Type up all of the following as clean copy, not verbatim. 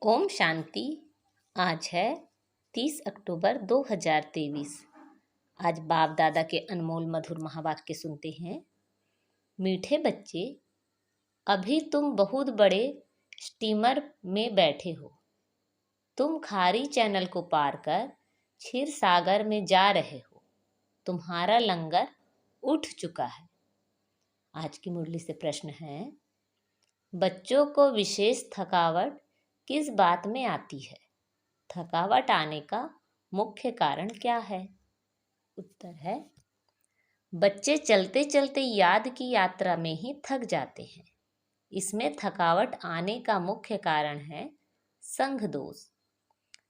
ओम शांति। आज है 30 अक्टूबर 2023। आज बाप दादा के अनमोल मधुर महावाक्य सुनते हैं। मीठे बच्चे, अभी तुम बहुत बड़े स्टीमर में बैठे हो। तुम खारी चैनल को पार कर क्षीर सागर में जा रहे हो। तुम्हारा लंगर उठ चुका है। आज की मुरली से प्रश्न है, बच्चों को विशेष थकावट किस बात में आती है? थकावट आने का मुख्य कारण क्या है? उत्तर है, बच्चे चलते चलते याद की यात्रा में ही थक जाते हैं। इसमें थकावट आने का मुख्य कारण है संग दोष।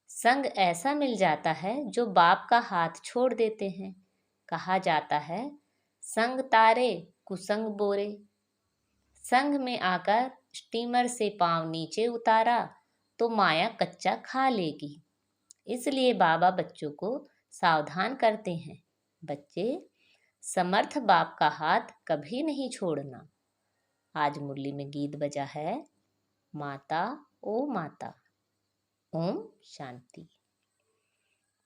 संग ऐसा मिल जाता है जो बाप का हाथ छोड़ देते हैं। कहा जाता है, संग तारे कुसंग बोरे। संग में आकर स्टीमर से पांव नीचे उतारा तो माया कच्चा खा लेगी। इसलिए बाबा बच्चों को सावधान करते हैं, बच्चे समर्थ बाप का हाथ कभी नहीं छोड़ना। आज मुरली में गीत बजा है, माता ओ माता। ओम शांति।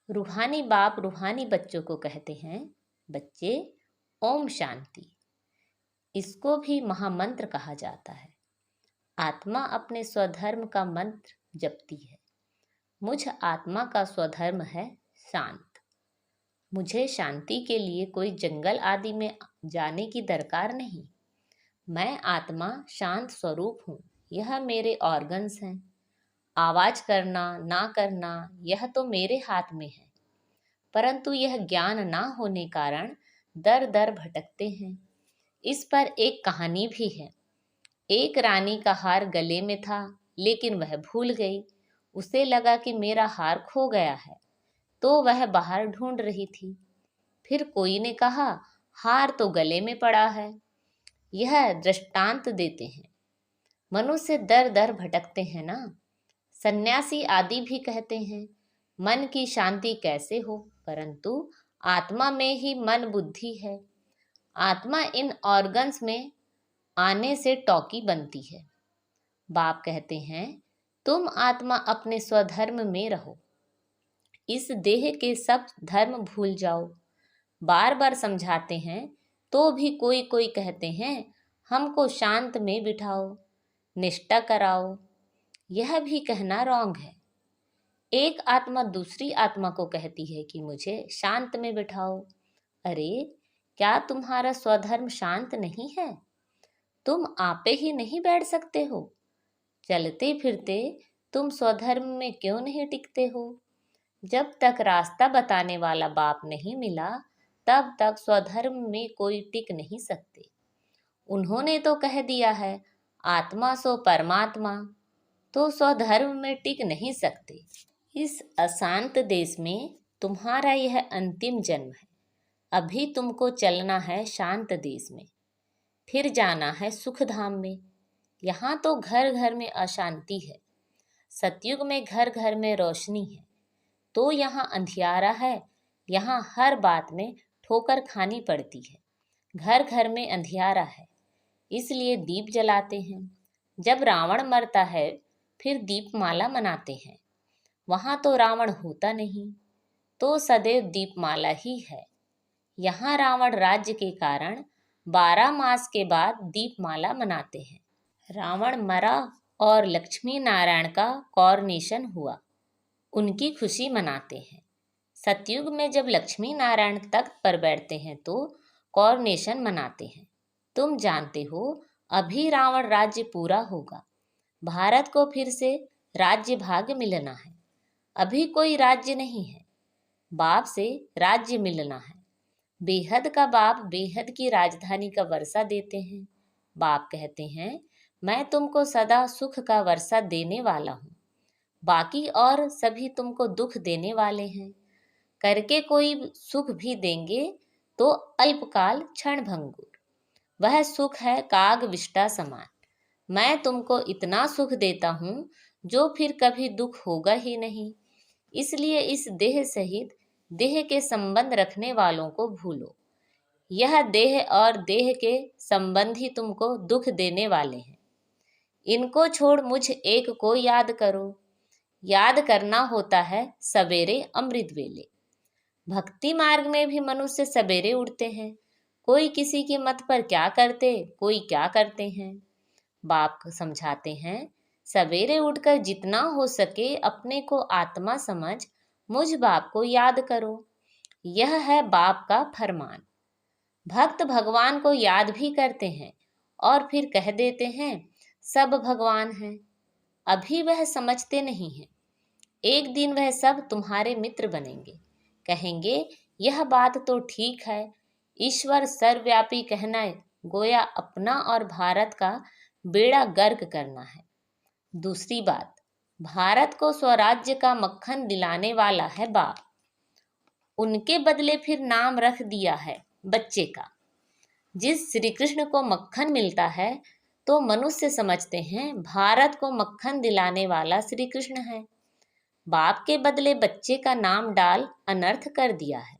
रूहानी बाप रूहानी बच्चों को कहते हैं, बच्चे ओम शांति। इसको भी महामंत्र कहा जाता है। आत्मा अपने स्वधर्म का मंत्र जपती है। मुझ आत्मा का स्वधर्म है शांत। मुझे शांति के लिए कोई जंगल आदि में जाने की दरकार नहीं। मैं आत्मा शांत स्वरूप हूँ। यह मेरे ऑर्गन्स हैं। आवाज करना ना करना यह तो मेरे हाथ में है, परंतु यह ज्ञान ना होने कारण दर दर भटकते हैं। इस पर एक कहानी भी है। एक रानी का हार गले में था, लेकिन वह भूल गई। उसे लगा कि मेरा हार खो गया है, तो वह बाहर ढूंढ रही थी। फिर कोई ने कहा, हार तो गले में पड़ा है। यह दृष्टांत देते हैं। मनुष्य दर दर भटकते हैं ना। सन्यासी आदि भी कहते हैं, मन की शांति कैसे हो, परंतु आत्मा में ही मन बुद्धि है। आत्मा इन ऑर्गन्स में आने से टॉकी बनती है। बाप कहते हैं, तुम आत्मा अपने स्वधर्म में रहो। इस देह के सब धर्म भूल जाओ। बार बार समझाते हैं तो भी कोई कोई कहते हैं, हमको शांत में बिठाओ, निष्ठा कराओ। यह भी कहना रॉन्ग है। एक आत्मा दूसरी आत्मा को कहती है कि मुझे शांत में बिठाओ। अरे, क्या तुम्हारा स्वधर्म शांत नहीं है? तुम आपे ही नहीं बैठ सकते हो? चलते फिरते तुम स्वधर्म में क्यों नहीं टिकते हो? जब तक रास्ता बताने वाला बाप नहीं मिला, तब तक स्वधर्म में कोई टिक नहीं सकते। उन्होंने तो कह दिया है, आत्मा सो परमात्मा, तो स्वधर्म में टिक नहीं सकते। इस अशांत देश में तुम्हारा यह अंतिम जन्म है। अभी तुमको चलना है शांत देश में, फिर जाना है सुख धाम में। यहाँ तो घर घर में अशांति है। सतयुग में घर घर में रोशनी है, तो यहाँ अंधियारा है। यहाँ हर बात में ठोकर खानी पड़ती है। घर घर में अंधियारा है, इसलिए दीप जलाते हैं। जब रावण मरता है, फिर दीपमाला मनाते हैं। वहाँ तो रावण होता नहीं, तो सदैव दीपमाला ही है। यहाँ रावण राज्य के कारण 12 मास के बाद दीपमाला मनाते हैं। रावण मरा और लक्ष्मी नारायण का कॉरोनेशन हुआ, उनकी खुशी मनाते हैं। सतयुग में जब लक्ष्मी नारायण तख्त पर बैठते हैं तो कॉरोनेशन मनाते हैं। तुम जानते हो, अभी रावण राज्य पूरा होगा। भारत को फिर से राज्य भाग्य मिलना है। अभी कोई राज्य नहीं है, बाप से राज्य मिलना है। बेहद का बाप बेहद की राजधानी का वर्षा देते हैं। बाप कहते हैं, मैं तुमको सदा सुख का वर्षा देने वाला हूँ। बाकी और सभी तुमको दुख देने वाले हैं। करके कोई सुख भी देंगे तो अल्पकाल क्षण भंगुर। वह सुख है काग विष्टा समान। मैं तुमको इतना सुख देता हूँ जो फिर कभी दुख होगा ही नहीं। इसलिए इस देह सहित देह के संबंध रखने वालों को भूलो। यह देह और देह के संबंधी तुमको दुख देने वाले हैं। इनको छोड़ मुझ एक को याद करो। याद करना होता है सवेरे अमृत वेले। भक्ति मार्ग में भी मनुष्य सवेरे उठते हैं। कोई किसी की मत पर क्या करते, कोई क्या करते हैं। बाप समझाते हैं, सवेरे उठकर जितना हो सके अपने को आत्मा समझ मुझ बाप को याद करो। यह है बाप का फरमान। भक्त भगवान को याद भी करते हैं और फिर कह देते हैं सब भगवान हैं। अभी वह समझते नहीं हैं। एक दिन वह सब तुम्हारे मित्र बनेंगे, कहेंगे यह बात तो ठीक है, ईश्वर सर्वव्यापी कहना है, गोया अपना और भारत का बेड़ा गर्क करना है। दूसरी बात, भारत को स्वराज्य का मक्खन दिलाने वाला है बाप। उनके बदले फिर नाम रख दिया है बच्चे का। जिस श्री कृष्ण को मक्खन मिलता है तो मनुष्य समझते हैं भारत को मक्खन दिलाने वाला श्री कृष्ण है। बाप के बदले बच्चे का नाम डाल अनर्थ कर दिया है।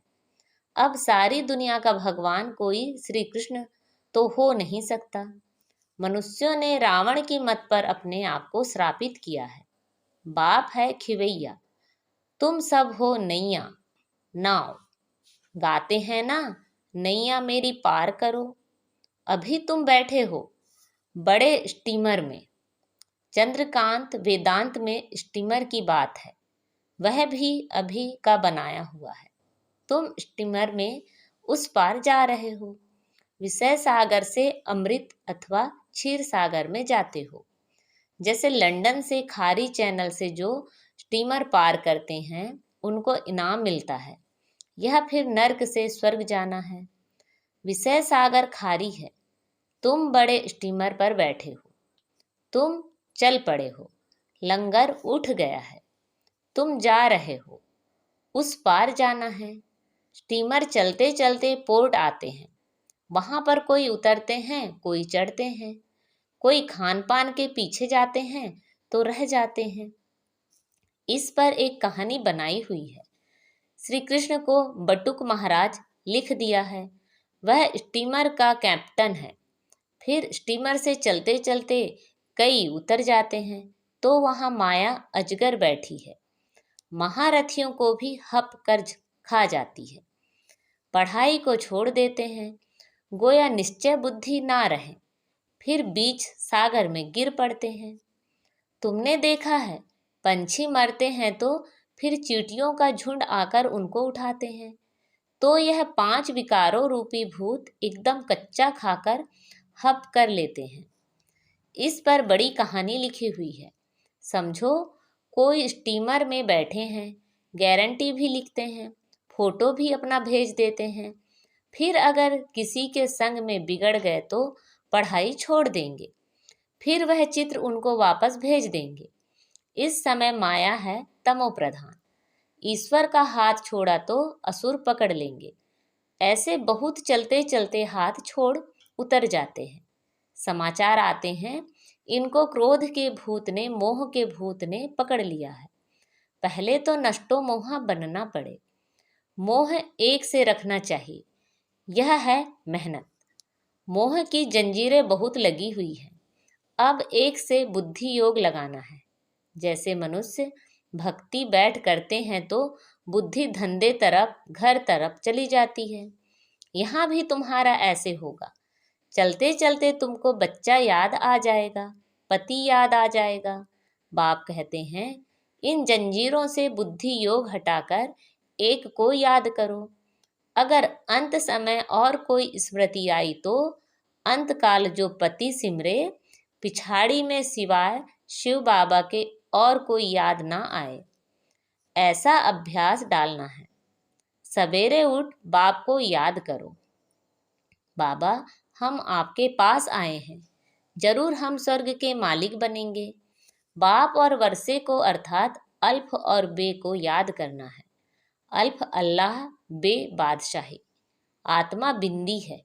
अब सारी दुनिया का भगवान कोई श्री कृष्ण तो हो नहीं सकता। मनुष्यों ने रावण की मत पर अपने आप को श्रापित किया है। बाप है खिवैया, तुम सब हो नैया नाव। गाते हैं ना, नैया मेरी पार करो। अभी तुम बैठे हो बड़े स्टीमर में। चंद्रकांत वेदांत में स्टीमर की बात है, वह भी अभी का बनाया हुआ है। तुम स्टीमर में उस पार जा रहे हो, विषय सागर से अमृत अथवा क्षीर सागर में जाते हो। जैसे लंदन से खारी चैनल से जो स्टीमर पार करते हैं उनको इनाम मिलता है, यह फिर नर्क से स्वर्ग जाना है। विषय सागर खारी है, तुम बड़े स्टीमर पर बैठे हो, तुम चल पड़े हो, लंगर उठ गया है, तुम जा रहे हो, उस पार जाना है। स्टीमर चलते चलते पोर्ट आते हैं, वहां पर कोई उतरते हैं, कोई चढ़ते हैं, कोई खान पान के पीछे जाते हैं तो रह जाते हैं। इस पर एक कहानी बनाई हुई है। श्री कृष्ण को बटुक महाराज लिख दिया है, वह स्टीमर का कैप्टन है। फिर स्टीमर से चलते चलते कई उतर जाते हैं तो वहां माया अजगर बैठी है, महारथियों को भी हप कर खा जाती है। पढ़ाई को छोड़ देते हैं, गोया निश्चय बुद्धि ना रहे, फिर बीच सागर में गिर पड़ते हैं। तुमने देखा है, पंछी मरते हैं तो फिर चींटियों का झुंड आकर उनको उठाते हैं। तो यह 5 विकारों रूपी भूत एकदम कच्चा खाकर हप कर लेते हैं। इस पर बड़ी कहानी लिखी हुई है। समझो कोई स्टीमर में बैठे हैं, गारंटी भी लिखते हैं, फोटो भी अपना भेज देते हैं, फिर अगर किसी के संग में बिगड़ गए तो पढ़ाई छोड़ देंगे, फिर वह चित्र उनको वापस भेज देंगे। इस समय माया है तमो प्रधान, ईश्वर का हाथ छोड़ा तो असुर पकड़ लेंगे। ऐसे बहुत चलते चलते हाथ छोड़ उतर जाते हैं। समाचार आते हैं इनको क्रोध के भूत ने, मोह के भूत ने पकड़ लिया है। पहले तो नष्टो मोहा बनना पड़े, मोह एक से रखना चाहिए, यह है मेहनत। मोह की जंजीरें बहुत लगी हुई है, अब एक से बुद्धि योग लगाना है। जैसे मनुष्य भक्ति बैठ करते हैं तो बुद्धि धंधे तरफ, घर तरफ चली जाती है। यहाँ भी तुम्हारा ऐसे होगा। चलते चलते तुमको बच्चा याद आ जाएगा, पति याद आ जाएगा। बाप कहते हैं इन जंजीरों से बुद्धि योग हटाकर एक को याद करो। अगर अंत समय और कोई स्मृति आई तो अंत काल जो पति सिमरे, पिछाड़ी में सिवाय शिव बाबा के और कोई याद ना आए। ऐसा अभ्यास डालना है। सवेरे उठ बाप को याद करो, बाबा हम आपके पास आए हैं, जरूर हम स्वर्ग के मालिक बनेंगे। बाप और वर्षे को अर्थात अल्फ और बे को याद करना है। अल्फ अल्लाह, बे बादशाही, आत्मा बिंदी है।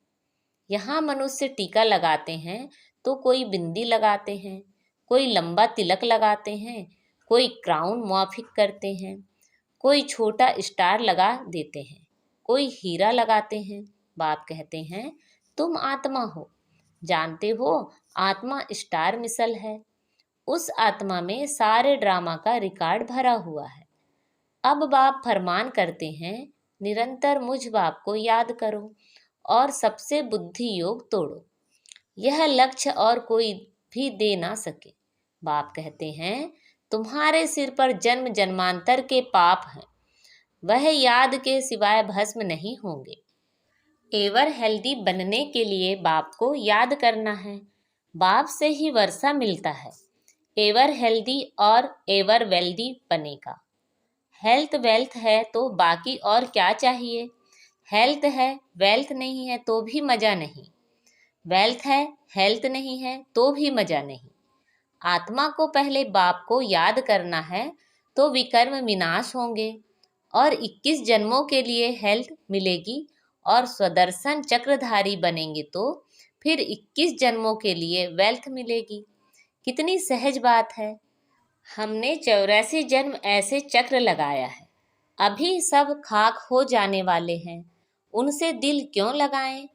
यहाँ मनुष्य टीका लगाते हैं तो कोई बिंदी लगाते हैं, कोई लंबा तिलक लगाते हैं, कोई क्राउन मुआफिक करते हैं, कोई छोटा स्टार लगा देते हैं, कोई हीरा लगाते हैं। बाप कहते हैं तुम आत्मा हो, जानते हो आत्मा स्टार मिसल है, उस आत्मा में सारे ड्रामा का रिकॉर्ड भरा हुआ है। अब बाप फरमान करते हैं, निरंतर मुझ बाप को याद करो और सबसे बुद्धि योग तोड़ो। यह लक्ष्य और कोई भी दे ना सके। बाप कहते हैं, तुम्हारे सिर पर जन्म जन्मांतर के पाप हैं, वह याद के सिवाय भस्म नहीं होंगे। एवर हेल्दी बनने के लिए बाप को याद करना है। बाप से ही वर्षा मिलता है एवर हेल्दी और एवर वेल्दी बनेगा। हेल्थ वेल्थ है तो बाकी और क्या चाहिए। हेल्थ है वेल्थ नहीं है तो भी मजा नहीं, वेल्थ है हेल्थ नहीं है तो भी मजा नहीं। आत्मा को पहले बाप को याद करना है तो विकर्म विनाश होंगे और 21 जन्मों के लिए हेल्थ मिलेगी, और स्वदर्शन चक्रधारी बनेंगे तो फिर 21 जन्मों के लिए वेल्थ मिलेगी। कितनी सहज बात है। हमने 84 जन्म ऐसे चक्र लगाया है, अभी सब खाक हो जाने वाले हैं, उनसे दिल क्यों लगाएं।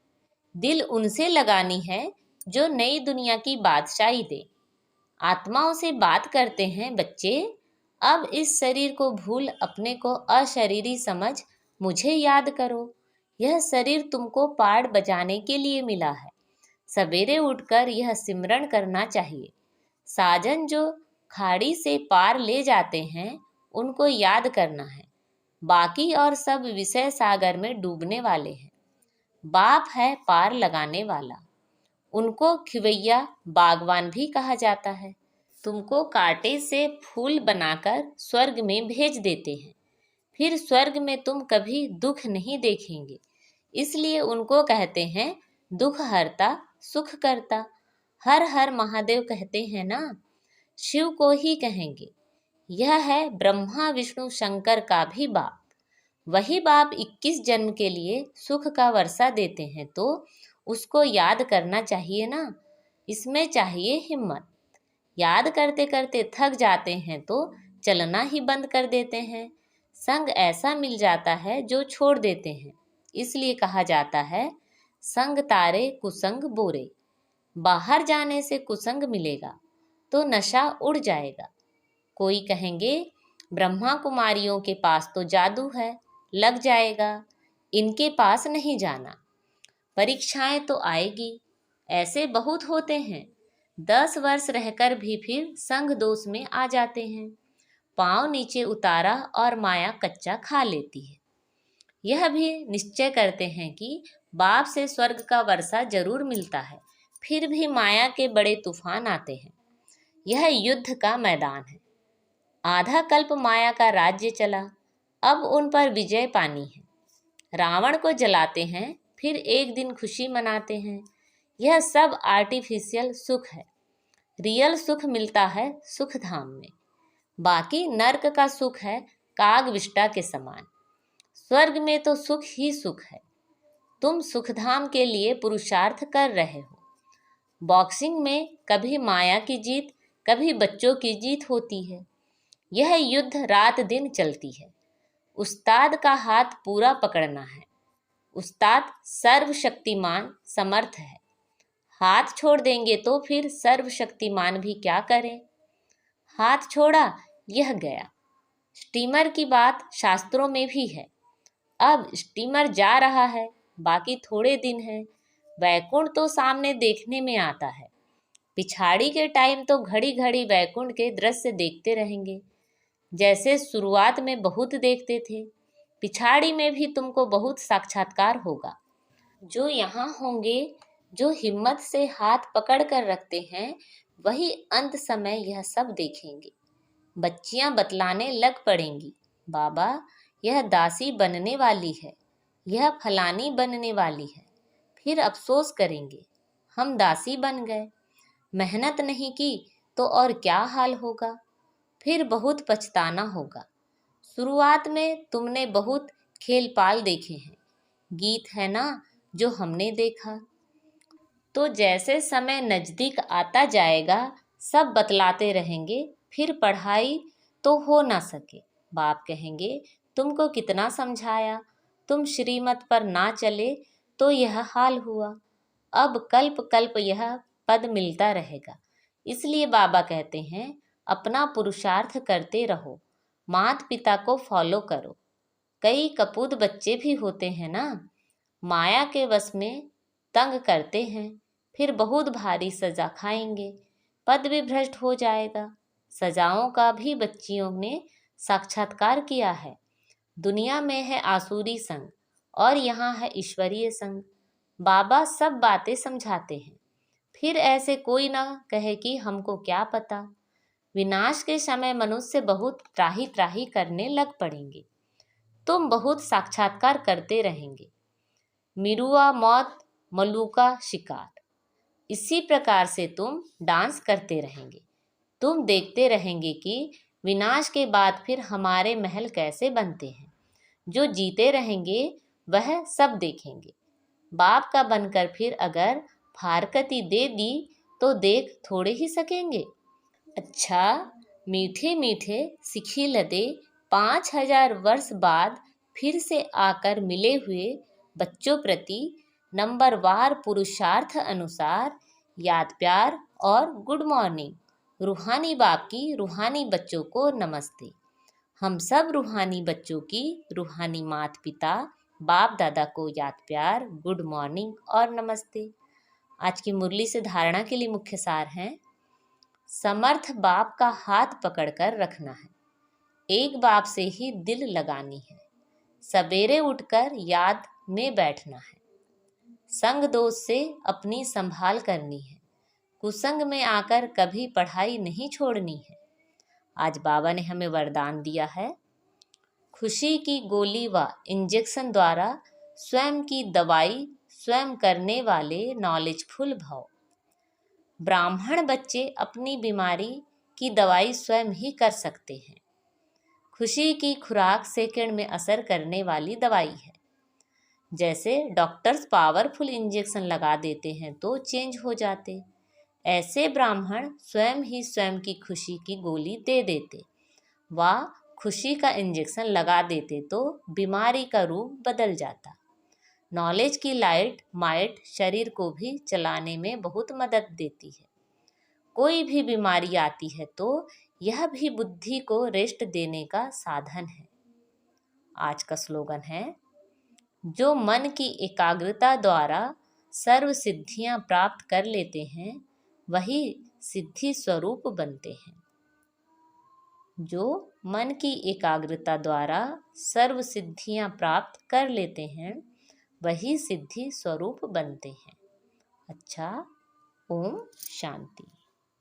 दिल उनसे लगानी है जो नई दुनिया की बादशाही दे। आत्माओं से बात करते हैं, बच्चे अब इस शरीर को भूल अपने को अशरीरी समझ मुझे याद करो। यह शरीर तुमको पाड़ बजाने के लिए मिला है। सवेरे उठकर यह सिमरण करना चाहिए। साजन जो खाड़ी से पार ले जाते हैं उनको याद करना है, बाकी और सब विषय सागर में डूबने वाले हैं। बाप है पार लगाने वाला, उनको खिवैया बागवान भी कहा जाता है। तुमको कांटे से फूल बनाकर स्वर्ग में भेज देते हैं, फिर स्वर्ग में तुम कभी दुख नहीं देखेंगे, इसलिए उनको कहते हैं दुख हरता सुख करता। हर हर महादेव कहते हैं ना, शिव को ही कहेंगे। यह है ब्रह्मा विष्णु शंकर का भी बाप। वही बाप 21 जन्म के लिए सुख का वर्षा देते हैं तो उसको याद करना चाहिए ना। इसमें चाहिए हिम्मत। याद करते करते थक जाते हैं तो चलना ही बंद कर देते हैं। संग ऐसा मिल जाता है जो छोड़ देते हैं, इसलिए कहा जाता है संग तारे कुसंग बोरे। बाहर जाने से कुसंग मिलेगा तो नशा उड़ जाएगा। कोई कहेंगे ब्रह्मा कुमारियों के पास तो जादू है, लग जाएगा, इनके पास नहीं जाना, परीक्षाएं तो आएगी। ऐसे बहुत होते हैं, 10 वर्ष रहकर भी फिर संग दोष में आ जाते हैं। पाँव नीचे उतारा और माया कच्चा खा लेती है। यह भी निश्चय करते हैं कि बाप से स्वर्ग का वर्षा जरूर मिलता है, फिर भी माया के बड़े तूफान आते हैं। यह युद्ध का मैदान है। आधा कल्प माया का राज्य चला, अब उन पर विजय पानी है। रावण को जलाते हैं, फिर एक दिन खुशी मनाते हैं। यह सब आर्टिफिशियल सुख है। रियल सुख मिलता है सुख धाम में। बाकी नर्क का सुख है काग विष्टा के समान। स्वर्ग में तो सुख ही सुख है। तुम सुखधाम के लिए पुरुषार्थ कर रहे हो। बॉक्सिंग में कभी माया की जीत, कभी बच्चों की जीत होती है। यह युद्ध रात दिन चलती है। उस्ताद का हाथ पूरा पकड़ना है। उस्ताद सर्वशक्तिमान समर्थ है। हाथ छोड़ देंगे तो फिर सर्वशक्तिमान भी क्या करें। हाथ छोड़ा यह गया। स्टीमर की बात शास्त्रों में भी है। अब स्टीमर जा रहा है, बाकी थोड़े दिन है। वैकुंठ तो सामने देखने में आता है। पिछाड़ी के टाइम तो घड़ी घड़ी वैकुंठ के दृश्य देखते रहेंगे। जैसे शुरुआत में बहुत देखते थे, पिछाड़ी में भी तुमको बहुत साक्षात्कार होगा। जो यहाँ होंगे, जो हिम्मत से हाथ पकड़ कर रखते हैं, वही अंत समय यह सब देखेंगे। बच्चियाँ बतलाने लग पड़ेंगी, बाबा यह दासी बनने वाली है, यह फलानी बनने वाली है। फिर अफसोस करेंगे हम दासी बन गए, मेहनत नहीं की तो और क्या हाल होगा। फिर बहुत पछताना होगा। शुरुआत में तुमने बहुत खेल पाल देखे हैं, गीत है ना जो हमने देखा। तो जैसे समय नज़दीक आता जाएगा सब बतलाते रहेंगे, फिर पढ़ाई तो हो ना सके। बाप कहेंगे तुमको कितना समझाया, तुम श्रीमत पर ना चले तो यह हाल हुआ। अब कल्प कल्प यह पद मिलता रहेगा, इसलिए बाबा कहते हैं अपना पुरुषार्थ करते रहो, माता पिता को फॉलो करो। कई कपूत बच्चे भी होते हैं ना, माया के वश में तंग करते हैं, फिर बहुत भारी सजा खाएंगे, पद भी भ्रष्ट हो जाएगा। सजाओं का भी बच्चियों ने साक्षात्कार किया है। दुनिया में है आसुरी संग और यहाँ है ईश्वरीय संग। बाबा सब बातें समझाते हैं, फिर ऐसे कोई ना कहे कि हमको क्या पता। विनाश के समय मनुष्य बहुत त्राही त्राही करने लग पड़ेंगे। तुम बहुत साक्षात्कार करते रहेंगे, मिरुआ मौत मल्लू शिकार। इसी प्रकार से तुम डांस करते रहेंगे। तुम देखते रहेंगे कि विनाश के बाद फिर हमारे महल कैसे बनते हैं। जो जीते रहेंगे वह सब देखेंगे। बाप का बनकर फिर अगर फारकती दे दी तो देख थोड़े ही सकेंगे। अच्छा, मीठे मीठे सिखी लदे 5000 वर्ष बाद फिर से आकर मिले हुए बच्चों प्रति नंबरवार पुरुषार्थ अनुसार याद प्यार और गुड मॉर्निंग। रूहानी बाप की रूहानी बच्चों को नमस्ते। हम सब रूहानी बच्चों की रूहानी माता पिता बाप दादा को याद प्यार, गुड मॉर्निंग और नमस्ते। आज की मुरली से धारणा के लिए मुख्य सार हैं। समर्थ बाप का हाथ पकड़कर रखना है, एक बाप से ही दिल लगानी है, सवेरे उठकर याद में बैठना है, संग दोष से अपनी संभाल करनी है, कुसंग में आकर कभी पढ़ाई नहीं छोड़नी है। आज बाबा ने हमें वरदान दिया है, खुशी की गोली व इंजेक्शन द्वारा स्वयं की दवाई स्वयं करने वाले नॉलेजफुल भव। ब्राह्मण बच्चे अपनी बीमारी की दवाई स्वयं ही कर सकते हैं। खुशी की खुराक सेकंड में असर करने वाली दवाई है। जैसे डॉक्टर्स पावरफुल इंजेक्शन लगा देते हैं तो चेंज हो जाते, ऐसे ब्राह्मण स्वयं ही स्वयं की खुशी की गोली दे देते व खुशी का इंजेक्शन लगा देते तो बीमारी का रूप बदल जाता। नॉलेज की लाइट माइट शरीर को भी चलाने में बहुत मदद देती है। कोई भी बीमारी आती है तो यह भी बुद्धि को रेस्ट देने का साधन है। आज का स्लोगन है, जो मन की एकाग्रता द्वारा सर्व सिद्धियां प्राप्त कर लेते हैं वही सिद्धि स्वरूप बनते हैं। जो मन की एकाग्रता द्वारा सर्व सिद्धियां प्राप्त कर लेते हैं वही सिद्धि स्वरूप बनते हैं। अच्छा, ओम शांति।